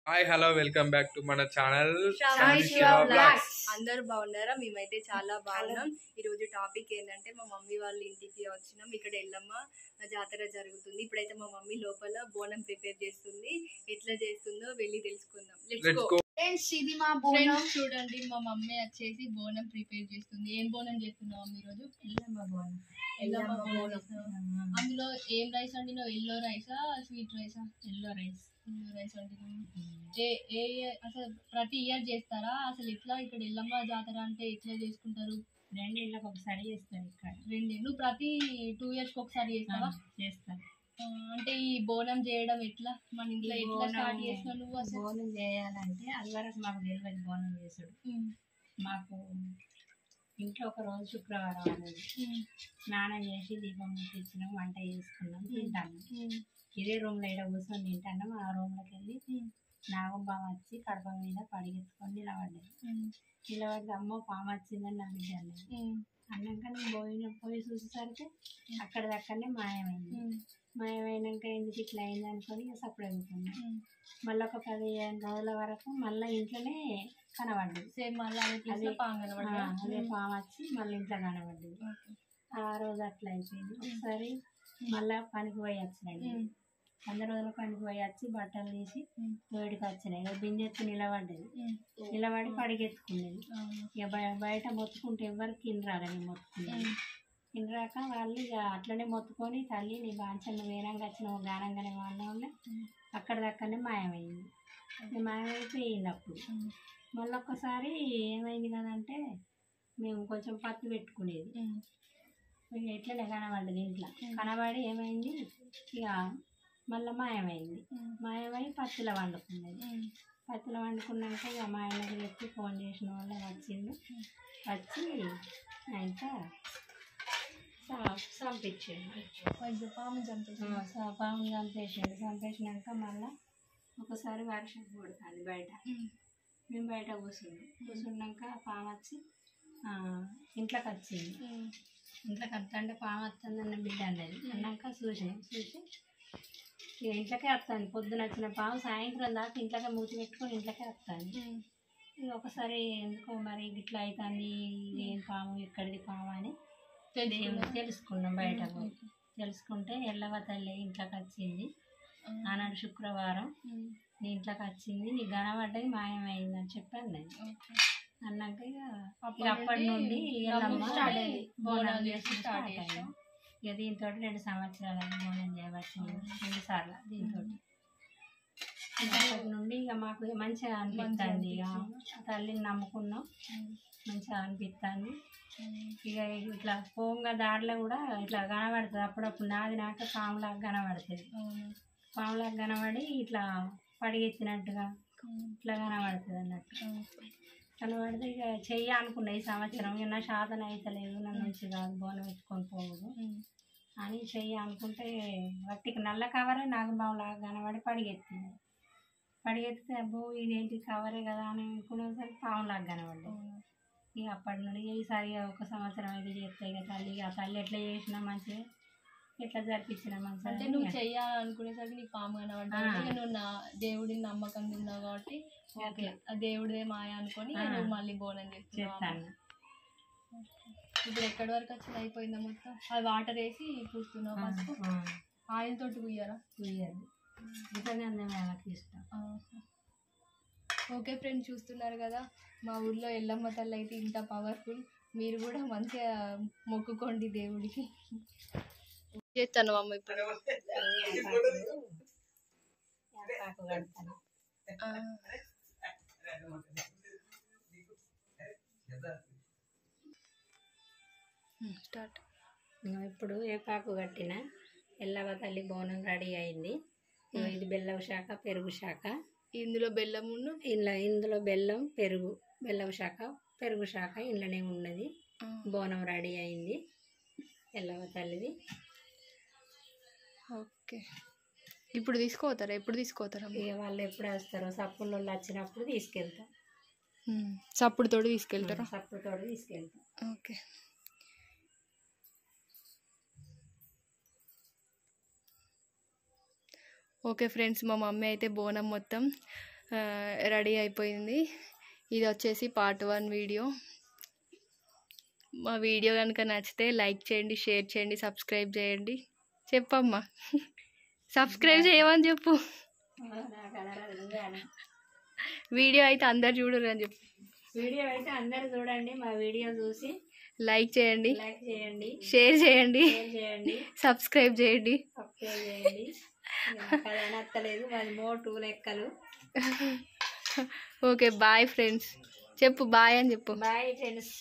Hi hello welcome back to మన channel అందరు బాగున్నారా? మేమైతే చాలా బాగున్నాం. ఈ రోజు టాపిక్ ఏంటంటే మా మమ్మీ వాళ్ళ ఇంటికి వచ్చినాం. ఇక్కడ ఎల్లమ్మ జాతర జరుగుతుంది. ఇప్పుడైతే మా మమ్మీ లోపల బోనం ప్రిపేర్ చేస్తుంది. ఎట్లా చేస్తుందో వెళ్ళి తెలుసుకుందాం. Let's go. ఇది మా బోనం చూడండి. మా మమ్మీ వచ్చేసి బోనం ప్రిపేర్ చేస్తుంది. ఏం బోనం చేస్తున్నావు మమ్మీ ఈరోజు? ఎల్లమ్మ బోనం. అందులో ఏం రైస్ వండినో? ఎల్లో రైసా స్వీట్ రైసా? ఎల్లో రైస్ వండినా. అసలు ప్రతి ఇయర్ చేస్తారా? అసలు ఎట్లా ఇక్కడ ఎల్లమ్మ జాతర అంటే ఎట్లా చేసుకుంటారు? 2 ఏళ్ళకి ఒకసారి చేస్తారు ఇక్కడ. 2 ఏళ్ళు ప్రతి 2 years ఒకసారి చేస్తావా? చేస్తారు. అంటే ఈ బోనం చేయడం ఎట్లా మన ఇంట్లో ఎట్లా స్టార్ట్ చేసినావు నువ్వు? అసలు బోనం చేయాలంటే అదివరకు మాకు తెలియదు బోనం చేసుడు. మాకు ఇంట్లో ఒక రోజు శుక్రవారం అనేది స్నానం చేసి దీపం ముట్టించినాం, వంట చేసుకున్నాం, తింటాను. ఇదే రూమ్లో ఇక్కడ కూర్చొని తింటాను. ఆ రూమ్లోకి వెళ్ళి నాగమ్మ వచ్చి కడప మీద పడిగెత్తుకొని నిలబడి అమ్మ పాము వచ్చిందని నా బిడ్డ అన్నది. అన్నాక నేను పోయి చూసేసరికి అక్కడిదక్కడనే మాయమైనాక ఎందుకు ఇట్లా అయింది అనుకొని సప్పుడు అవుతుంది. మళ్ళీ ఒక 15 రోజుల వరకు మళ్ళీ ఇంట్లోనే కనబడ్డది. సేమ్ మళ్ళీ అదే పాము వచ్చి మళ్ళీ ఇంట్లో కనబడ్డది. ఆ రోజు అట్లా అయిపోయింది. ఒకసారి మళ్ళీ పనికి పోయి వచ్చినాయి. 100 రోజుల పనికి పోయి వచ్చి బట్టలు తీసి వేడికి వచ్చినాయి. బిందెత్తి నిలబడ్డది. నిలబడి పడిగెత్తుకునేది. ఇక బయట మొత్తుకుంటే ఎవరికి కింద రాలేదు. మొత్తుకునేది కింద రాక వాళ్ళు ఇక అట్లనే మొత్తుకొని తల్లి నీ బాంచన్న వేరంగా వచ్చిన గానంగానే వాడినా అక్కడిదక్కడనే మాయమైంది. మాయమైపోయింది. అప్పుడు మళ్ళీ ఒక్కసారి ఏమైంది కదంటే మేము కొంచెం పత్తి పెట్టుకునేది. ఇట్లనే కనబడ్డది. ఇంట్లో కనబడి ఏమైంది ఇక మళ్ళీ మాయమైంది. మాయమై పత్తిలో వండుకున్నది. పత్తిలో వండుకున్నాక ఇక మా ఆయనకి చెప్పి ఫోన్ చేసిన వాళ్ళు వచ్చింది. వచ్చి ఇంకా చంపించాడు. పాము చంపేసాడు. చంపేసినాక మళ్ళీ ఒకసారి వర్షం పడుతుంది బయట. మేము బయట కూర్చున్నాక పాము వచ్చి ఇంట్లోకి వచ్చింది. ఇంట్లోకి వస్తుంటే పాము వస్తుందన్న బిడ్డ అన్నది. అన్నాక చూసి ఇంట్లోకే వస్తుంది. పొద్దున వచ్చిన పాము సాయంత్రం దాకా ఇంట్లోకే మూతి పెట్టుకొని ఇంట్లోకే వస్తుంది. ఇక ఒకసారి ఎందుకో మరి ఇట్లా అవుతుంది, ఏం పాము ఎక్కడిది పాము అని తెలుసుకున్నాం. బయట తెలుసుకుంటే ఎల్లవ తల్లి ఇంట్లోకి వచ్చింది. ఆనాడు శుక్రవారం నీ ఇంట్లోకి వచ్చింది, నీ కనబడ్డది మాయమైందని చెప్పాను నేను. అన్నాక ఇక అప్పటి నుండి బోనాలు చేసి స్టార్ట్ అయ్యాం. ఇక దీంతో 2 సంవత్సరాలు బోనం చేయవచ్చు. 2 సార్లు దీంతో. అప్పటి నుండి ఇక మాకు మంచిగా అనిపిస్తుంది. ఇక తల్లిని నమ్ముకున్నాం, మంచిగా అనిపిస్తుంది. ఇక ఇట్లా పోంగా దారిలో కూడా ఇట్లా కనబడుతుంది. అప్పుడప్పుడు నాది నాక పాములాగా కనబడుతుంది. పాములాగా కనబడి ఇట్లా పడిగెత్తినట్టుగా ఇట్లా కనబడుతుంది అన్నట్టు. కనబడితే ఇక చెయ్యి అనుకున్నా ఈ సంవత్సరం. ఇక నా సాధన అవుతలేదు, నా నుంచి కాదు బోనం ఎత్తుకొని పోదు అని చెయ్యి అనుకుంటే వాటికి నల్ల కవరే నాగబావులాగా కనబడి పడిగెత్తింది. పడిగెత్తితే అబ్బో ఇదేంటి కవరే కదా అని అనుకునేసరికి పాములాగా కనబడ్డాయి. ఇక అప్పటి నుండి ఈసారి 1 సంవత్సరం అయితే చేస్తాయి ఇక తల్లి. ఆ తల్లి ఎట్లా చేసినా మంచిగా, ఎట్లా జరిపించినా మంచిగా. అంటే నువ్వు చెయ్యాలనుకునేసరికి నీకు పాము కనబడ్డా. నువ్వు నా దేవుడిని నమ్మకంగా ఉన్నావు కాబట్టి ఓకే ఆ దేవుడిదే మాయ అనుకొని నువ్వు మళ్ళీ బోనం చేస్తాను. ఇప్పుడు ఎక్కడి వరకు వచ్చింది? అయిపోయిందా మొత్తం? అది వాటర్ వేసి పూస్తున్నావు. ఫస్ట్ ఆయిల్ తోటి పూయరా? పూయదు. ఇష్టం. ఓకే ఫ్రెండ్స్, చూస్తున్నారు కదా మా ఊర్లో ఎల్లమ్మ తల్లి అయితే ఇంత పవర్ఫుల్. మీరు కూడా మంచిగా మొక్కుకోండి దేవుడికి. చేస్తాను అమ్మ ఇప్పుడు. స్టార్ట్. ఇప్పుడు ఏపాకు కట్టిన ఎల్లవ తల్లి బోనం రెడీ అయింది. ఇది బెల్లం శాఖ, పెరుగు శాఖ. ఇందులో బెల్లమును ఇందులో బెల్లం, పెరుగు, బెల్లం శాఖ, పెరుగు శాఖ ఇంట్లోనే ఉన్నది. బోనం రెడీ అయింది ఎల్లవ తల్లిది. ఓకే, ఇప్పుడు తీసుకోతారా? ఎప్పుడు తీసుకోతారా? ఇక వాళ్ళు ఎప్పుడు వస్తారో సప్పుల్లో వచ్చినప్పుడు తీసుకెళ్తాం. సప్పుడుతోటి తీసుకెళ్తారా? సప్పుడుతోటి తీసుకెళ్తాం. ఓకే. ఓకే ఫ్రెండ్స్, మా మమ్మీ అయితే బోనం మొత్తం రెడీ అయిపోయింది. ఇది వచ్చేసి పార్ట్ 1 వీడియో. మా వీడియో కనుక నచ్చితే లైక్ చేయండి, షేర్ చేయండి, సబ్స్క్రైబ్ చేయండి. చెప్పమ్మా, సబ్స్క్రైబ్ చేయమని చెప్పు. వీడియో అయితే అందరు చూడరు అని చెప్పు. వీడియో అయితే అందరు చూడండి, మా వీడియో చూసి లైక్ చేయండి, షేర్ చేయండి, సబ్స్క్రైబ్ చేయండి. నచ్చలేదు మరి మోటు లెక్కలు. Okay, bye friends. చెప్పు బాయ్ అని చెప్పు. Bye friends.